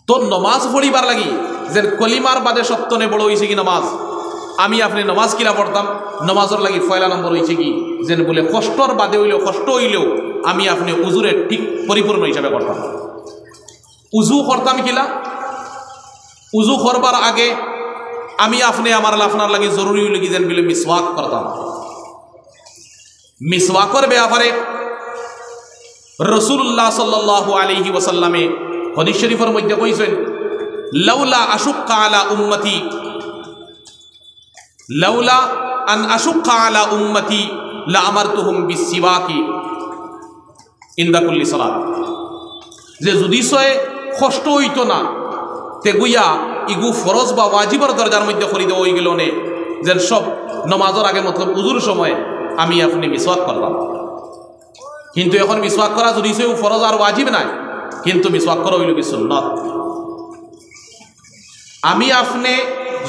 তো নমাজ পড়িবার লাগি যে কলিমার বাদে সপ্তনে বড় হয়েছে কি নমাজ, আমি আপনি নমাজ কিলা পড়তাম, নমাজের লাগি পয়লা নম্বর হয়েছে কি যেন বলে কষ্টর বাদে হইলেও কষ্ট হইলেও আমি আপনি উজুরে ঠিক পরিপূর্ণ হিসাবে করতাম। উজু করতাম কিলা, উজু করবার আগে আমি আপনি আমার আপনার লাগে জরুরি হইল কি যেন বলে মিসওয়াক করতাম। মিসওয়াকের ব্যাপারে রাসূলুল্লাহ সাল্লাল্লাহু আলাইহি ওয়াসাল্লামে হাদিস শরীফের মধ্যে কইছেন, লাউলা আশুক্কা আলা উম্মতি, লাউলা আন আশুক্কা আলা উম্মতি লা আমারতুহুম বিসসিওয়াকি ইনদা কুল্লি সালাত। যে যদি সয় কষ্ট হইতো না তে গুইয়া ইগু ফরজ বা ওয়াজিবর দরজার মধ্যে করে দেওয়া হয়ে গেল নে যেন সব নমাজের আগে মতলব উজুর সময় আমি আপনি মিসওয়াক করতাম। কিন্তু এখন মিসওয়াক করা যদি সে ফরজ আর ওয়াজিব নাই, কিন্তু মিসওয়াক করা হইল কি সুন্নত। আমি আপনি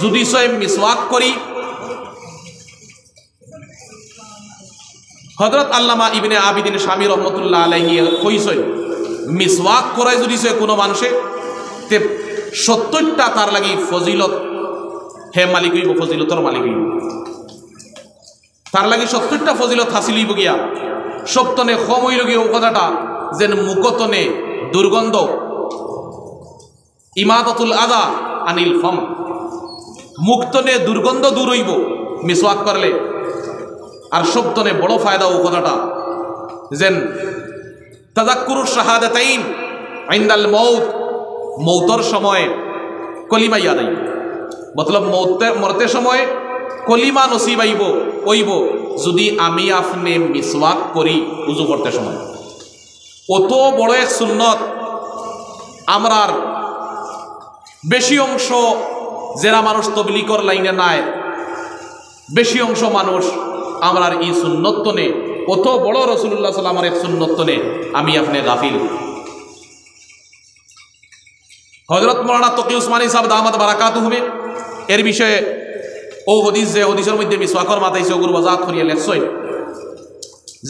যদি সয় মিসওয়াক করি, হযরত আল্লামা ইবনে আবিদিন শামী রহমতুল্লাহ আলাইহি কইছেন, মিসওয়াক করায় যদি সে কোনো মানুষে তে 70টা তার লাগি ফজিলত হে মালিক হইব, ফজিলতর মালিক হইব, তার লাগি 70টা ফজিলত হাসিল হইব গিয়া। সপ্তনে কম হইল গিয়া ও কথাটা যেন মুকতনে দুর্গন্ধ, ইমাদাতুল আযা আনিল ফাম, মুক্তনে দুর্গন্ধ দূর হইব মিসওয়াক করলে। আর সপ্তনে বড় ফায়দা ও কথাটা যেন তাযাক্কুরুশ শাহাদাতাইন ইনদাল মউত, মৌতর সময় কলিমা ইয়াদ আইব, মতলব মরতে সময় কলিমা নসিব আইব ওইব যদি আমি আপনি মিসওয়াক করি উজু করতে সময়। অত বড় এক সুন্নত আমরার বেশি অংশ যারা মানুষ তবলিগর লাইনে নাই, বেশি অংশ মানুষ আমরার এই সুন্নতনে অত বড় রাসূলুল্লাহ সাল্লাল্লাহু এক সুন্নতনে আমি আপনি গাফিল। হযরত মৌলানা তকি উসমানী সাহেব দামাত বারাকাতুহুমে এর বিষয়ে ও হদিস যে হদিসের মধ্যে মিসওয়াকর মাতাইছে ওগুর ওয়াজাত করিয়া লেখছেন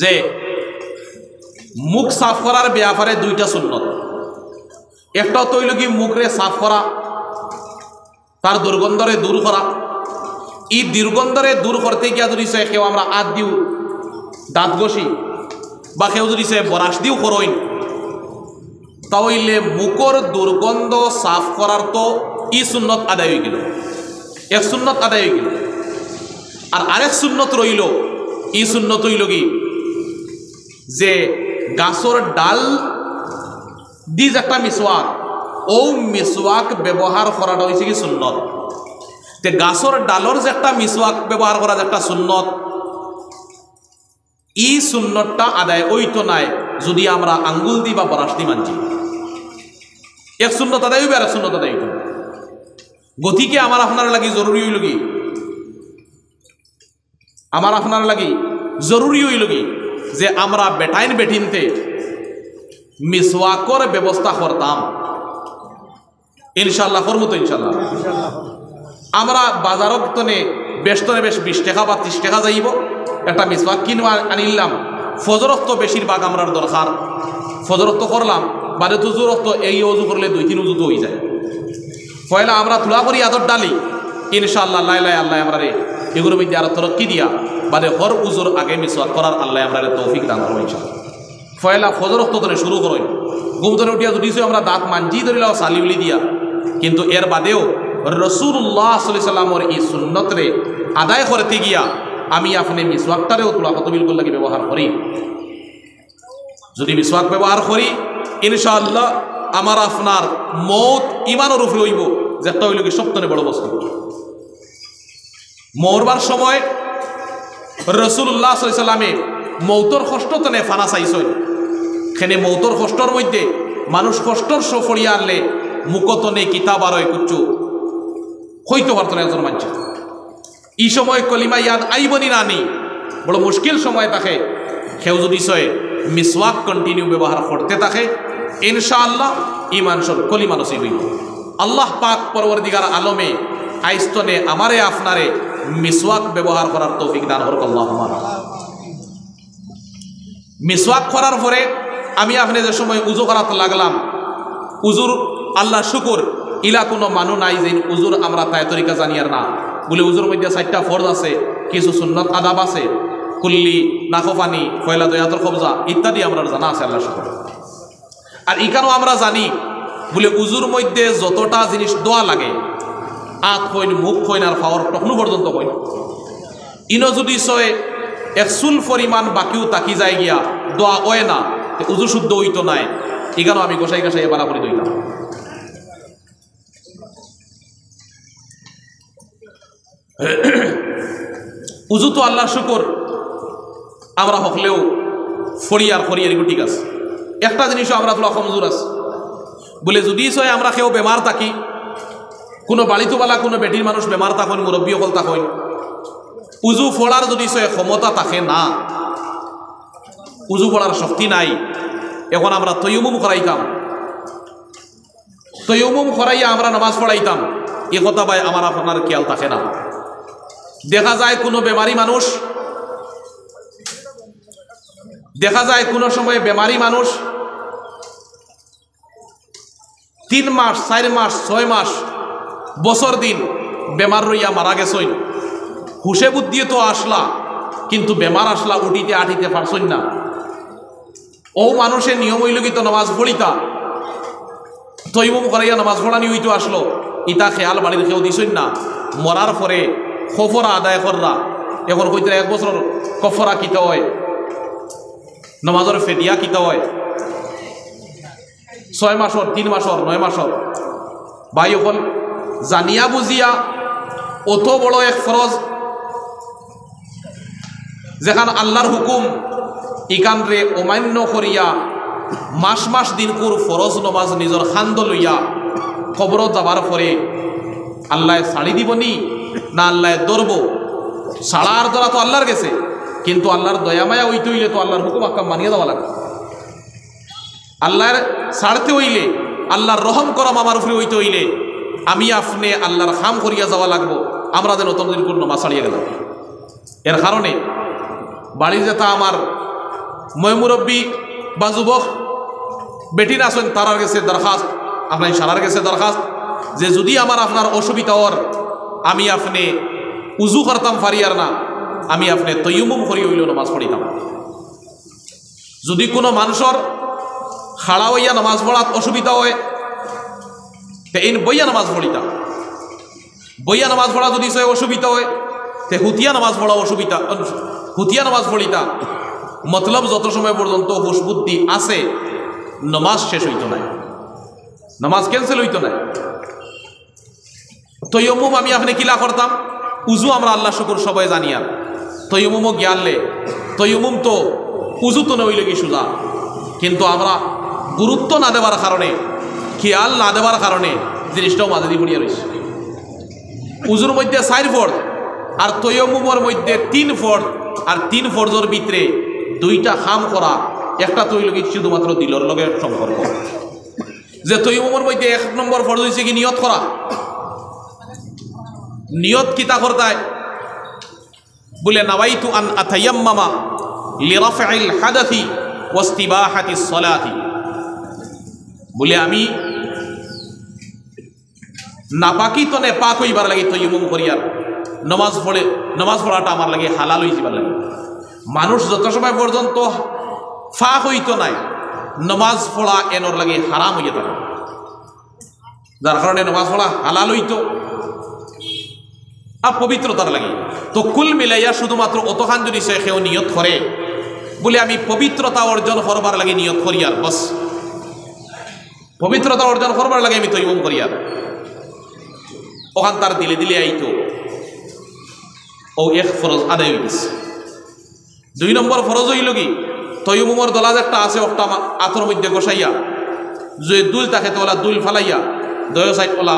যে মুখ সাফ করার ব্যাপারে দুইটা সুন্নত। একটা তো হইল কি মুখরে সাফ করা, তার দুর্গন্ধরে দূর করা। এই দুর্গন্ধরে দূর করতে গিয়া যদি সে কেউ আমরা হাত দিও দাঁত ঘষি বা কেউ যদি সে বরাস দিও করইন, তাহলে মুখর দুর্গন্ধ সাফ করার তো ই সুন্নত আদায় হয়ে গেল, এক সুন্নত আদায় হয়ে গেল। আর আরেক সুন্নত রইল, ই সুন্নত হইল কি যে গাছর ডাল দি একটা মিসওয়াক, ও মিসওয়াক ব্যবহার করাটা হয়েছে কি সুন্নত। তে গাছর ডালর যে একটা মিসওয়াক ব্যবহার করা যে একটা সুন্নত, ই সুন্নতটা আদায় ওইতো নাই যদি আমরা আঙ্গুল দি বা বরাস দি মানছি। এক সুন্নত আদায় হইবে আর এক সুন্নত আদায় হইতো। গতিকে আমার আপনার লাগি জরুরি হইল কি, আমার আপনার লাগি জরুরি হইল কি যে আমরা বেটাইন বেঠিনতে মিসওয়াকর ব্যবস্থা করতাম। ইনশাল্লাহ করবো তো ইনশাল্লাহ। আমরা বাজারত তনে বেশতনে বেশ 20 টাকা বা 30 টাকা যাইব, একটা মিসওয়াক কিনবা আনিলাম। ফজরত তো বেশিরভাগ আমরার দরকার, ফজরত তো করলাম বাদে তো জোরত তো এই অজু করলে 2-3 অজু তো হয়ে যায়। পয়লা আমরা তুলা করি আদর ডালি ইনশাআল্লাহ লাই আল্লাহ আমরা রে এগুলোর মধ্যে আরো তরক্কি দিয়া বাদে হর উজুর আগে মিসওয়াক করার আল্লাহ আমরা তৌফিক দান করবো ইনশাআল্লাহ। পয়লা ফজরত তো শুরু করই, ঘুমতনে উঠিয়া যদি আমরা দাঁত মানজি ধরিলাম সালি উলি দিয়া, কিন্তু এর বাদেও রাসূলুল্লাহ সাল্লাল্লাহু আলাইহি ওয়াসাল্লামের এই সুন্নতরে আদায় করতে গিয়া আমি আপনি মিসওয়াকটারেও তুলা কত বিলকুল লাগে ব্যবহার করি। যদি মিসওয়াক ব্যবহার করি ইনশাআল্লাহ আমার আপনার মৌত ইমানের উপরে হইব, যেটা হইল কি সবথেকে বড় বস্তু। মরবার সময় রাসূলুল্লাহ সাল্লাল্লাহু আলাইহি ওয়াসাল্লামে মৌতর কষ্ট তনে ফানা চাইছেন। এখানে মৌতর কষ্টর মধ্যে মানুষ কষ্টর সফরিয়া আনলে মুকতনে কিতাব আর কুচ্ছু হইতে পারত না একজন মানুষ। এই সময় কলিমা ইয়াদ আইবনি না নেই, বড় মুশকিল সময় থাকে। কেউ যদি সয় মিসওয়াক কন্টিনিউ ব্যবহার করতে থাকে ইনশাআল্লাহ ইমান সব কলিমা নসিব হইব। আল্লাহ পাক পরবর্তীকার আলমে আইস্তনে আমারে আপনারে মিসওয়াক ব্যবহার করার তৌফিক দান করুক আল্লাহুম্মা। মিসওয়াক করার পরে আমি আপনি যে সময় উজু করাতে লাগলাম, উজুর আল্লাহ শুকুর ইলা কোনো মানু নাই যে উজুর আমরা তাই তরিকা জানি আর না বলে উজুর মধ্যে 4টা ফরজ আছে, কিছু সুন্নত আদাব আছে, কুল্লি নাকফানি ফয়লা দয়াতর কবজা ইত্যাদি আমরা জানা আছে আল্লাহ শুকুর। আর এখানেও আমরা জানি বলে উজুর মধ্যে যতটা জিনিস দোয়া লাগে আত হইন মুখ হইন আর ফাওয়ার তখনও পর্যন্ত হইন ইনো যদি সয় 100 পরিমাণ বাকিও তাকি যায় গিয়া দোয়া হয় না উজু শুদ্ধ হইতো নাই। এখানেও আমি গোসাই গাছাই বালা করে দইলাম। উজু তো আল্লাহ শুকর আমরা হকলেও ফরিয়ার এগুলো ঠিক আছে। একটা জিনিসও আমরা তোলা কমজোর আছে বলে যদি সয় আমরা কেউ বেমার থাকি, কোনো বাড়িতোবালা কোনো বেটির মানুষ বেমার থাকেন, মুরব্বী হল থাকেন, উজু ফোড়ার যদি সয় ক্ষমতা থাকে না, উজু পড়ার শক্তি নাই, এখন আমরা তৈয়ুম করাইতাম, তৈয়ুম করাইয়া আমরা নামাজ পড়াইতাম, এ কথা ভাই আমার আপনার খেয়াল থাকে না। দেখা যায় কোনো বেমারি মানুষ, দেখা যায় কোনো সময় বেমারি মানুষ 3 মাস 4 মাস 6 মাস বছর দিন বেমার রইয়া মারা গেছইন, হুশে বুদ্ধি তো আসলা কিন্তু বেমার আসলা উঠিতে আঠিতে পারছইন না। ও মানুষের নিয়ম হইল কি তো নামাজ পড়িতা, তৈমুম করাইয়া নামাজ পড়ানি হইতো আসলো, ইতা খেয়াল বাড়ির কেউ দিছইন না। মরার পরে খফরা আদায় কররা, এখন কইতে 1 বছর কফরা কিতে হয়, নামাজের ফেদিয়া কিতে হয়, 6 মাসর 3 মাসর 9 মাসর। ভাই হল জানিয়া বুঝিয়া অত বড় এক ফরজ যেখান আল্লাহর হুকুম ইকান রে অমান্য করিয়া মাস মাস দিন কুর ফরজ নমাজ নিজের খান্দ লইয়া কবর যাবার পরে আল্লাহ ছাড়ি দিবনি না আল্লাহ ধরব? ছাড়ার দ্বারা তো আল্লাহর গেছে, কিন্তু আল্লাহর দয়া মায়া হইতে হইলে তো আল্লাহর হুকুম আকাম মানিয়ে দেওয়া লাগবে। আল্লাহর ছাড়তে হইলে, আল্লাহর রহম করম আমার উপরে হইতে হইলে আমি আপনি আল্লাহর খাম করিয়া যাওয়া লাগবো। আমরা যেন ততদিন কোন নামাজ ছাড়িয়ে গেলাম। এর কারণে বাড়ির যেটা আমার ময়মুরব্বী বা যুবক বেটির আসেন তারার গেছে দরখাস্ত, আপনার সারার গেছে দরখাস্ত যে যদি আমার আপনার অসুবিধা ওর আমি আপনি উজু করতাম ফারিয়ার না, আমি আপনি তৈয়ুম করি হইলেও নামাজ পড়িতাম। যদি কোনো মানুষের খাড়া হইয়া নামাজ পড়াত অসুবিধা হয় তে এই বইয়া নামাজ পড়িতাম। বইয়া নামাজ পড়া যদি সে অসুবিধা হয় তে হুতিয়া নামাজ পড়া অসুবিধা, হুতিয়া নামাজ পড়িতা। মতলব যত সময় পর্যন্ত হুশ বুদ্ধি আছে নামাজ শেষ হইত না, নামাজ ক্যান্সেল হইত না। তৈয়ুম আমি আপনি কিলা করতাম, উজু আমরা আল্লাহ শুকুর সবাই জানিয়া তৈয়ুমও জ্ঞানলে তৈয়ুম তো উজু তো নইলে কি সুজা, কিন্তু আমরা গুরুত্ব না দেওয়ার কারণে, খেয়াল না দেওয়ার কারণে জিনিসটাও মাঝে দিয়ে পড়িয়া রয়েছে। উজুর মধ্যে 4 ফরজ আর তৈয়ুমের মধ্যে 3 ফরজ, আর 3 ফরজের ভিতরে 2টা খাম করা, একটা তৈল কি শুধুমাত্র দিলর লগে সম্পর্ক। যে তৈয়ুমের মধ্যে 1 নম্বর ফরজ হয়েছে কি নিয়ত করা। নিয়ত কিতা করতায় বলে নাওয়াইতু আন আতায়াম্মামা লিরাফিল হাদাথি ওয়াস্তিবাহাতিস সালাতি, বলে আমি নাপাকি তনে পাক হইবার লাগে তৈয়ুম করিয়ার নামাজ পড়ে, নামাজ পড়াটা আমার লাগে হালাল হয়ে যাবার লাগে। মানুষ যত সময় পর্যন্ত ফাঁক হইতো নাই নামাজ পড়া এনর লাগে হারাম হইয়া থাকে, যার কারণে নামাজ পড়া হালাল হইতো আর পবিত্রতার লাগে। তো কুল মিলাইয়া শুধুমাত্র অতখান যদি সে কেউ নিয়ত করে বলে আমি পবিত্রতা অর্জন করবার লাগে নিয়ত করি আর বস, পবিত্রতা অর্জন করবার লাগে আমি তৈয়ুম করি আর ওখান তার দিলে দিলে আইতো ও 1 ফরজ আদায় হয়ে গেছে। 2 নম্বর ফরজ হইল কি তৈয়ুমের দলাজ একটা আছে, একটা আতর মধ্যে গোসাইয়া যে দুল তাকে তো ওলা দুল ফালাইয়া দয় সাইড ওলা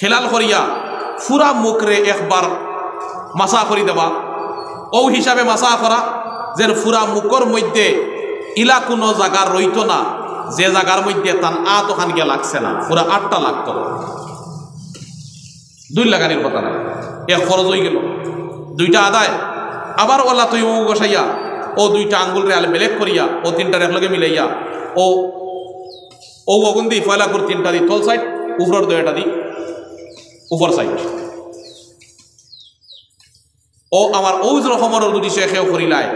হেলাল করিয়া ফুরা মুখরে একবার মাসা করি দেবা। ও হিসাবে মাসা করা যে ফুরা মুখর মধ্যে ইলা কোনো জায়গার রইত না, যে জায়গার মধ্যে তান আত ওখান গিয়ে লাগছে না, পুরা 8টা লাগতো। 2 লাগানির কথা না, 1 খরচ হয়ে গেল, 2টা আদায়। আবার ওলা তৈয়ুম বসাইয়া ও 2টা আঙ্গুল রে আলে বেলেক করিয়া ও 3টার একলগে মিলাইয়া ও ও অগুন দি ফয়লা করে 3টা দি তল সাইড উপরের 2টা দি উপর সাইড ও আমার ওজ রকমের যদি শেখেও করিলায়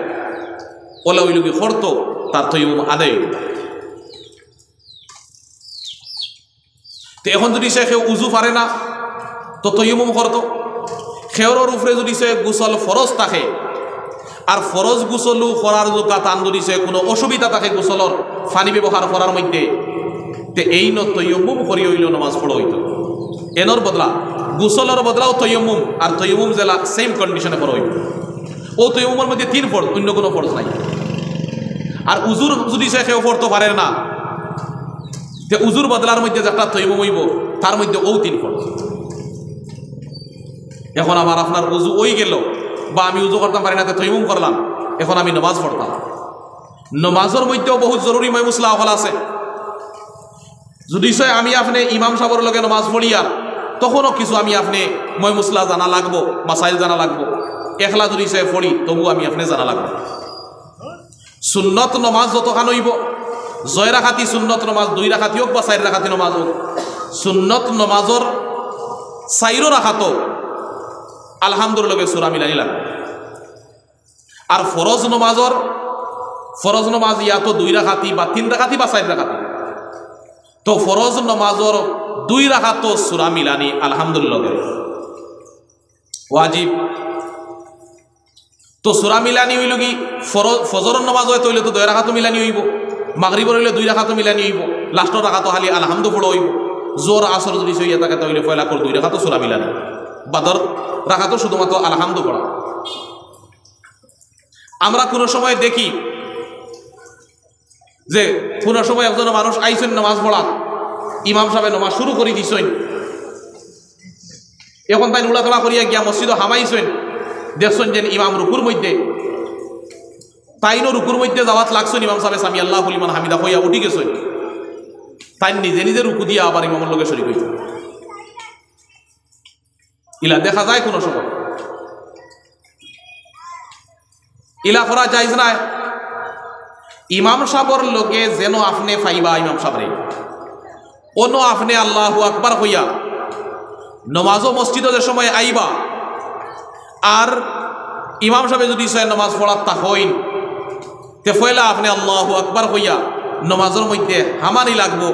ওলা ওই লোকে করত তার তৈমুম আদায়। তো এখন যদি সে কেউ উজু পারে না তো তৈমুম করত। খেওরের উপরে যদি সে গোসল ফরজ থাকে আর ফরজ গোসলু করার জোকা তান যদি সে কোনো অসুবিধা থাকে গোসলর পানি ব্যবহার করার মধ্যে তে এই ন তৈমুম করি হইল নামাজ পড়া হইত। এনর বদলা গোসলের বদলাও তৈমুম আর তৈমুম জেলা সেম কন্ডিশনে পড়া হইব। ও তৈমুমের মধ্যে 3 ফরজ, অন্য কোনো ফরজ নাই। আর উজুর যদি সে কেউ পড়তে পারে না তে উজুর বদলার মধ্যে যেটা তৈমুম হইব তার মধ্যে ও 3 ফরজ। এখন আমার আপনার উজু ওই গেল বা আমি উজু করতে পারি না তো তৈমুম করলাম, এখন আমি নামাজ পড়তাম। নামাজের মধ্যেও বহুত জরুরি মসলা হল আছে। যদি সে আমি আপনি ইমাম সাহেবের লগে নামাজ পড়িয়ার তখনও কিছু আমি আপনি মসলা জানা লাগবো, মাসাইল জানা লাগবো। একলা যদি সে পড়ি তবু আমি আপনি জানা লাগবো। সুন্নত নমাজ যতখান হইব, 6 রাকাতি সুন্নত নমাজ 2 রাকাতি হোক বা 4 রাকাতি নমাজ হোক, সুন্নত নমাজর 4 রাকাত আলহামদুলিল্লাহ সূরা মিলানি লাগবে। আর ফরজ নমাজ ইয়া তো 2 রাকাতি বা 3 রাকাতি বা 4 রাকাতি, তো ফরজ নমাজর 2 রাকাত সূরা মিলানি আলহামদুলিল্লাহ ওয়াজিব। তো সূরা মিলানি হইল কি ফজরের নামাজ হয় তৈলে তো 2 রাকাত মিলানি হইব, মাগরিবের হইলে 2 রাকাত মিলানি হইব, লাস্টের রাকাত খালি আলহামদু পড়া হইব। জোর আসর যদি সইয়া থাকে তাহলে পয়লা করে 2 রাকাত সূরা মিলানি, বাদর রাকাত শুধুমাত্র আলহামদু পড়া। আমরা কোনো সময় দেখি যে কোনো সময় একজন মানুষ আইসেন নামাজ পড়া, ইমাম সাহেব নামাজ শুরু করে দিছেন, এখন তাই উলাতলা করিয়া গিয়া মসজিদ হামাইছেন, দেখছেন যে ইমাম রুকুর মধ্যে তাইনও রুকুর মধ্যে যাওয়াত লাগছেন, ইমাম সাহেব সামি আল্লাহু লিমান হামিদা হইয়া উঠি গেছেন, তাই নিজে নিজে রুকু দিয়া আবার ইমামের লগে শরীক হইছে। ইলা দেখা যায় কোনো সময়, ইলা করা যাইজ না। ইমাম সাহেবের লগে যেন আপনি ফাইবা ইমাম সাহেবরে অন্য আপনি আল্লাহু আকবার হইয়া নমাজও মসজিদে যে সময় আইবা আর ইমাম সাহেব যদি সে নমাজ পড়ার তা হইন তে ফয়লা আপনি আল্লাহু আকবার হইয়া নমাজের মধ্যে হামানি লাগবো।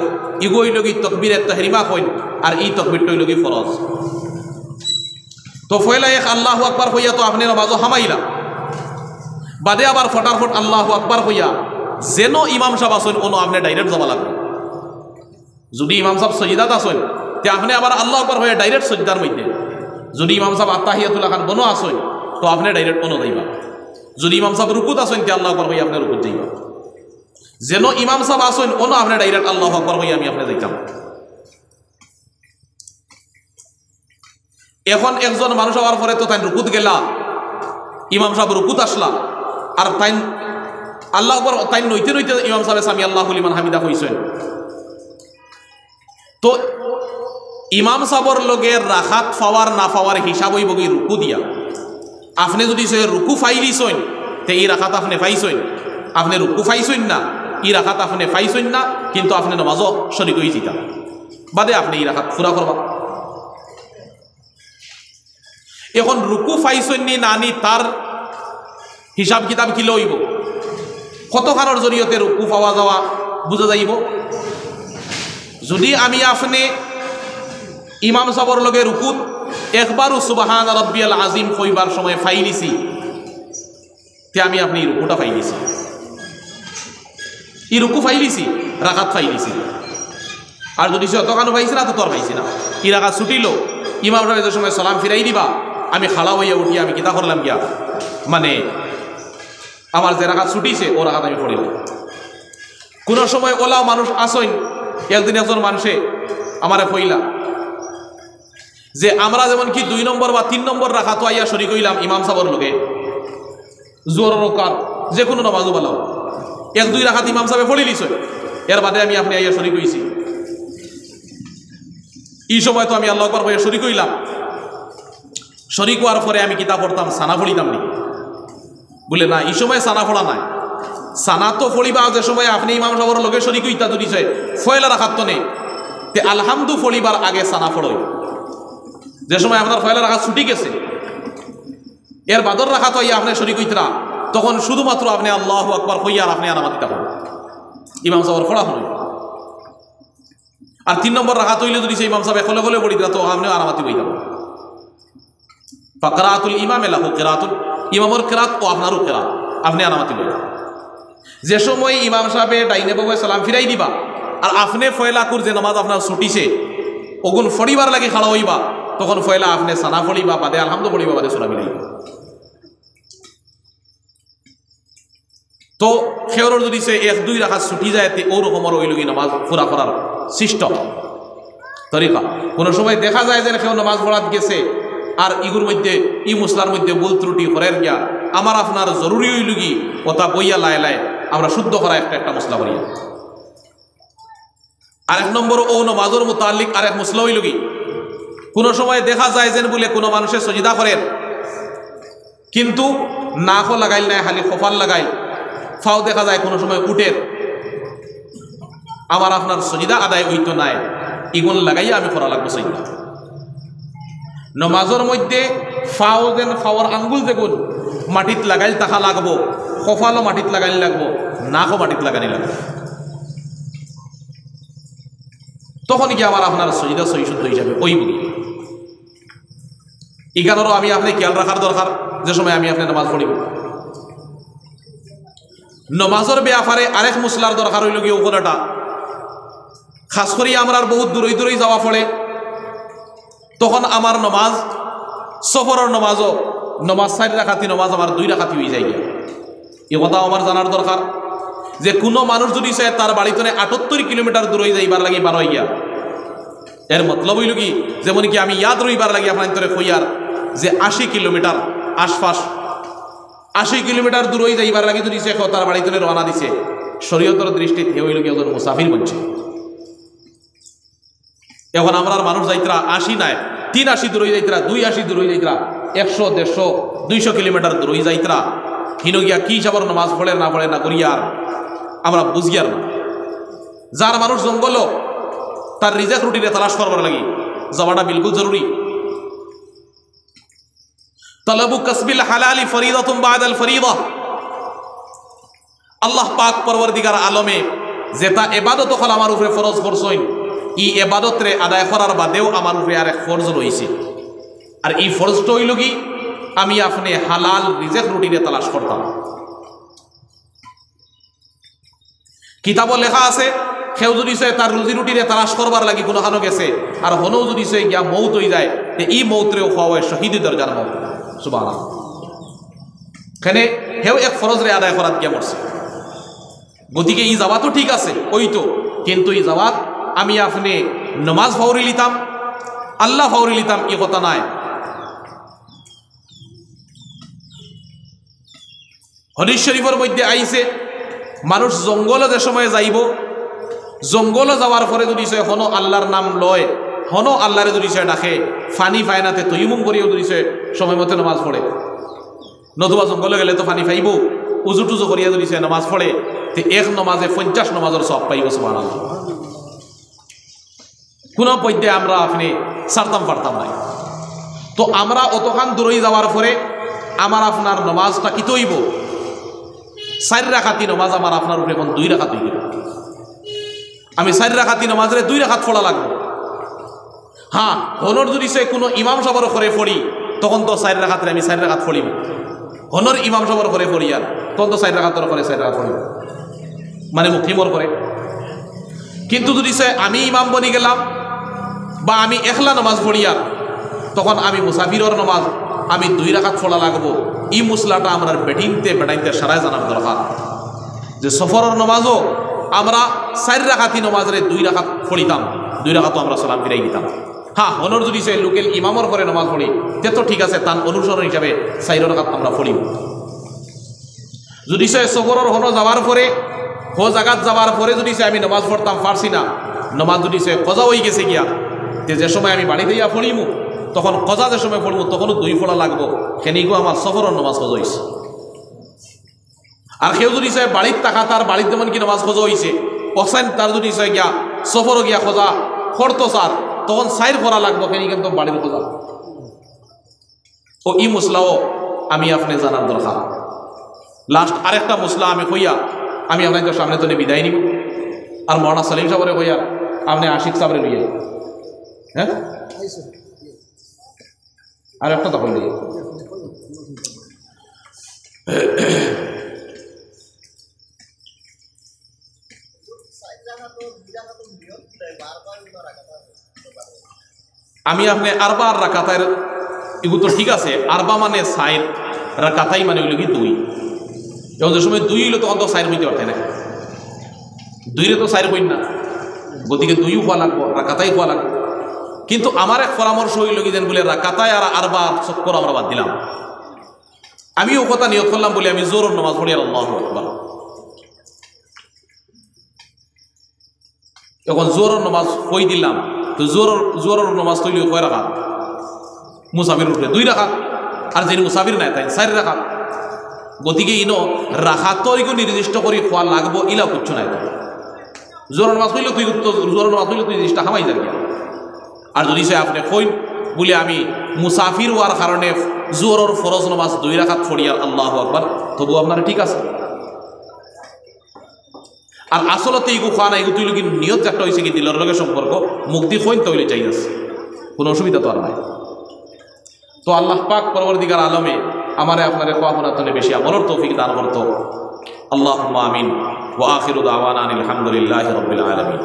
ইগোই লগি তকবীরে তাহরিমা হইন আর এই তকবীরটাই লগি ফরজ। তো ফয়লা এক আল্লাহু আকবার হইয়া তো আপনি নমাজও হামাইলা, বাদে আবার ফটাফট আল্লাহু আকবার হইয়া যেন ইমাম সাহেব আসেন অন্য আপনি ডাইরেক্ট যাওয়া লাগবে। যদি ইমাম সাহেব সজিদাত আসেন তে আপনি আবার আল্লাহু আকবার হইয়া ডাইরেক্ট সজদার মধ্যে, যদি ইমাম সাহেব আত্তাহিয়াতুল্লাহ খান বনো আসেন তো আপনি ডাইরেক্ট অন্য যাইবা, যদি ইমাম সাহেব রুকুত আসেন তে আল্লাহু আকবার হইয়া আপনি রুকুত যাইবা। যেন ইমাম সাহেব আসেন অন্য আপনি ডাইরেক্ট আল্লাহু আকবার হইয়া আমি আপনি যাইতাম। এখন একজন মানুষ হওয়ার পরে তো তাই রুকুত গেলা, ইমাম সাহেব রুকুত আসলা আর তাই আল্লাহ আকবার তাই নইতে নইতে ইমাম সাহেব সামি আল্লাহু লিমান হামিদা হইছেন, তো ইমাম সাহেবর লগে রাখাত পাওয়ার না পাওয়ার হিসাব হইব কি রুকু দিয়া। আপনি যদি সে রুকু ফাইলিছেন তে এই রাখাত আপনি পাইছেন, আপনি রুকু পাইছেন না এই রাখাত আপনি পাইছেন না, কিন্তু আপনি নামাজও শরীক হয়ে যেতা, বাদে আপনি এই রাখাত পুরা করবা। এখন রুকু পাইছেন নি নানি তার হিসাব কিতাব কি লইব, কতখানোর জরিয়তে রুকু পাওয়া যাওয়া বুঝা যাইব। যদি আমি আপনি ইমাম সাহেবের লগে রুকুত একবারও সুবহান রাব্বিয়াল আযীম কইবার সময় ফাইলিছি তে আমি আপনি রুকুটা ফাইলিছি, এই রুকু ফাইলিছি রাকাত ফাইলিছি। আর যদি সে অতখানো পাইছি না তো তোর পাইছি না, এই রাকাত ছুটিল ইমাম সাহেবের সময় সালাম ফিরাই দিবা, আমি খালা হইয়া উঠিয়া আমি কিতা করলাম গিয়া মানে আমার যে রাকাত ছুটিছে ও রাকাত আমি পড়িলাম। কোনো সময় ওলাও মানুষ আসইন, একদিন একজন মানুষে আমারে কইলা যে আমরা যেমন কি 2 নম্বর বা 3 নম্বর রাকাত আইয়া শরীক হইলাম ইমাম সাহেবের লগে জোর রকাত যে কোনো নামাজও বলো 1-2 রাকাত ইমাম সাহেব পড়ি লিছে, এর বাদে আমি আপনি আইয়া শরীক হইছি। এই সময় তো আমি আল্লাহু আকবার হইয়া শরীক হইলাম, শরীক হওয়ার পরে আমি কিতাব পড়তাম সানা পড়িতাম নি, বলে না এই সময় সানা পড়া নাই, সানা তো ফড়িবা যে সময় আপনি ইমাম সাহেবের লগে শরীক হইতা যদি ফয়লা রাখাত তো নেই তে আলহামদু ফড়িবার আগে সানা ফড়ই যে সময় আপনার ফয়লা রাখা ছুটি গেছে এর বাদর রাখা তো আপনি শরীক হইতরা তখন শুধুমাত্র আপনি আল্লাহু আকবার কইয়া আর আপনি আরামাত দিতে পারেন ইমাম সাহেবের ফড়া হল আর 3 নম্বর রাখাত হইলে যদি ইমাম সাহেব এখলে হলে পড়ি দিলা তো আপনি আরামাতি বই যাবেন ফাকরাতুল ইমাম লাহু কিরাতুল ইমামর কিরাত ও আপনারও কিরাত আপনি আরামাতি বই যে সময় ইমাম সাহেব ডাইনে বাবু সালাম ফিরাই দিবা আর আপনি ফয়লা কুর যে নামাজ আপনার ছুটিছে ওগুন ফড়িবার লাগে খাড়া হইবা তখন ফয়লা আপনি সানা ফড়িবা বাদে আলহামদু পড়িবা বাদে সোনা মিলাইবা তো খেয়রর যদি সে 1-2 রাখাত ছুটি যায় তে ওরকমর ওই লগি নামাজ পুরা করার সিস্টেম তরিকা কোনো সময় দেখা যায় যে কেউ নামাজ পড়াত গেছে আর ইগুর মধ্যে ই মুসলার মধ্যে ভুল ত্রুটি করার গিয়া আমার আপনার জরুরি হইল কি ওটা বইয়া লাই লাই আমরা শুদ্ধ করা একটা মশলা করিয়া আরেক নম্বর ও নামাজের মুতাল্লিক আরেক মশলা হইল কি কোনো সময় দেখা যায় যেন বলে কোনো মানুষের সজিদা করেন কিন্তু নাকও লাগাইল নাই খালি খোফাল লাগাইল ফাও দেখা যায় কোনো সময় উঠের আমার আপনার সজিদা আদায় হইতো নাই ইগুন লাগাইয়া আমি করা লাগবো সজিদা নমাজের মধ্যে ফাও যেন ফাওয়ার আঙ্গুল দেখুন মাটিত লাগাইল তাহা লাগবো খোফালও মাটিত লাগাইল লাগবো নাকও মাটিত লাগানি লাগবো তখন কি আমার আপনার সজিদা সহিশুদ্ধ হিসাবে ওই বলি এখানেরও আমি আপনি খেয়াল রাখার দরকার যে সময় আমি আপনি নামাজ পড়িব নমাজের ব্যাপারে আরেক মুসলার দরকার হইল গিয়ে ওখানেটা খাস করি আমরা বহুত দূরই দূরই যাওয়া পড়ে তখন আমার নমাজ সফরের নমাজও নমাজ 4 রাকাতি নমাজ আমার 2 রাকাতি হয়ে যায় এ কথা আমার জানার দরকার যে কোনো মানুষ যদি সে তার বাড়িতে 78 কিলোমিটার দূরই যাইবার লাগে বার হইয়া এর মতলব হইল কি যেমন কি আমি ইয়াদ রইবার লাগে আপনার তোরে কইয়ার যে 80 কিলোমিটার আশপাশ 80 কিলোমিটার দূরই যাইবার লাগে যদি সে তার বাড়িতে রওনা দিছে শরীয়তের দৃষ্টিতে হে হইল কি একজন মুসাফির বনছে এখন আমরা মানুষ যাইতরা 80 নাই 83 দূরই যাইতরা 82 দূরই যাইতরা 100 150 200 কিলোমিটার দূরই যাইতরা হিনো গিয়া কি সবার নামাজ পড়ে না করিয়ার আমরা বুঝিয়ার না যার মানুষ জঙ্গল তার রিজেক রুটিনে তালাশ করবার লাগি যাওয়াটা বিলকুল জরুরি তলবু কাসবিল হালালি ফরিদাতুম বাদাল ফরিদা আল্লাহ পাক পরওয়ারদিগার আলমে যেটা ইবাদত হল আমার উপরে ফরজ করছইন ই ইবাদত রে আদায় করার বাদেও আমার উপরে আরেক ফরজ রইছে আর এই ফরজটা হইল কি আমি আপনি হালাল রিজেক রুটিনে তালাশ করতাম কিতাব লেখা আছে কেউ যদি সে তার রুজি রুটিরে তালাশ করবার লাগি কোনোখানো গেছে আর হনও যদি সে গিয়া মৌত হয়ে যায় এই মৌতরেও খাওয়া হয় শহীদি দরজার মৌত সুবহানাল্লাহ এখানে হেউ এক ফরজ রে আদায় করাত গিয়া মরছে গতিকে এই যাওয়াতও ঠিক আছে ওই তো কিন্তু এই যাওয়াত আমি আপনি নমাজ ফাউরি লিতাম আল্লাহ ফাউরি লিতাম এই কথা নাই হাদিস শরীফের মধ্যে আইছে মানুষ জঙ্গলে যে সময় যাইব জঙ্গলে যাওয়ার পরে যদি সে হনো আল্লাহর নাম লয় হনো আল্লাহরে যদি সে ডাকে ফানি ফায়নাতে তৈমুম করিও যদি সে সময় মতো নামাজ পড়ে নতুবা জঙ্গলে গেলে তো ফানি ফাইব উজু টুজু করিয়া যদি সে নামাজ পড়ে তো এক নমাজে 50 নমাজের সব পাইব সুবহানাল্লাহ কোনো পদ্যে আমরা আপনি সারতাম পারতাম নাই তো আমরা অতখান দূরই যাওয়ার পরে আমার আপনার নমাজটা কি তৈব 4 রাকাতি নমাজ আমার আপনার উপরে এখন 2 রাকাত হয়ে গেল আমি 4 রাকাতি নমাজের 2 রাকাত পড়া লাগবে হ্যাঁ হনর যদি সে কোনো ইমাম সবর করে পড়ি তখন তো 4 রাকাতের আমি 4 রাকাত পড়িব হনর ইমাম সবর করে পড়ি আর তখন তো 4 রাকাতের করে 4 রাকাত পড়িব মানে মুক্তিমর করে কিন্তু যদি সে আমি ইমাম বনি গেলাম বা আমি একলা নামাজ পড়ি আর তখন আমি মুসাফিরর নামাজ আমি 2 রাকাত পড়া লাগবো এই মশলাটা আমরা বেটাইতে সারাই জানার দরকার যে সফরের নামাজও আমরা 4 রাকাতি নামাজের 2 রাকাত পড়িতাম 2 রাকাতও আমরা সালাম ফিরাই দিতাম হ্যাঁ হনর যদি সে লোকেল ইমামর করে নামাজ পড়ি তে তো ঠিক আছে তার অনুসরণ হিসাবে 4 রাকাত আমরা পড়িব যদি সে সফরের হন যাওয়ার পরে হো জায়গাত যাওয়ার পরে যদি সে আমি নামাজ পড়তাম পারছি না নামাজ যদি সে কজা হয়ে গেছে গিয়া যে সময় আমি বাড়িতে ইয়া পড়িমু তখন কজা যে সময় পড়বো তখনও 2 পড়া লাগবো সেনিগো আমার সফরের নামাজ কজা হয়েছে আর কেউ যদি চায় বাড়ির টাকা তার বাড়িতে যেমন কি নামাজ খোঁজা হয়েছে অসাইন তার যদি চায় গিয়া সফরও গিয়া খোঁজা খরতো সার তখন সাইর করা লাগবো কেন কিন্তু বাড়ির খোঁজা ও ই মশলাও আমি আপনি জানার দরকার। লাস্ট আরেকটা মশলা আমি কইয়া আমি আপনাদের সামনে তো বিদায় নিব আর মৌলানা সালিম সাহেবরে কইয়া আপনি আশিক সাহেবরে নিয়ে হ্যাঁ আর একটা তখন নিয়ে আমি আপনি আরবার রাকাতার এগুলো তো ঠিক আছে আরবা মানে সাইড রাকাতাই মানে হইল কি দুই এবং যে সময় দুই হইলো তখন তো সাইড হইতে পারতে না দুইরে তো সাইড হইন না গতিকে দুইও খোয়া লাগবো রাকাতাই খোয়া লাগবো কিন্তু আমার এক পরামর্শ হইল কি যেন বলে রাকাতায় আর আরবার চক্কর আমরা বাদ দিলাম আমি ও কথা নিয়ত করলাম বলে আমি জোর নামাজ পড়ি আর আল্লাহু আকবার এখন জোর নামাজ কই দিলাম তো জোর নামাজ তৈরি কয় রাখা মুসাফির উঠে দুই রাখা আর যিনি মুসাফির নাই তাই 4 রাখা গতিকে ইনো রাখা তো এগুলো নির্দিষ্ট করে খোয়া লাগবো ইলা কুচ্ছ নাই জোর নামাজ হইলে তুই জোর নামাজ হইলে তুই জিনিসটা হামাই যাবি আর যদি সে আপনি কইন বলে আমি মুসাফির হওয়ার কারণে জোরের ফরজ নামাজ 2 রাকাত পড়ি আর আল্লাহু আকবার তবু আপনার ঠিক আছে আর আসলতে এগু খোয়া না এগু তুই কি নিয়ত একটা হয়েছে কি দিলের লগে সম্পর্ক মুক্তি হইন তৈরি চাই আছে কোনো অসুবিধা তো আর নাই তো আল্লাহ পাক পরবর্তীকার আলমে আমারে আপনারে খোয়া শোনাতনে বেশি আমলের তৌফিক দান করতো আল্লাহুম্মা আমিন ওয়া আখিরু দাওয়ানা আনিল হামদুলিল্লাহি রাব্বিল আলামিন।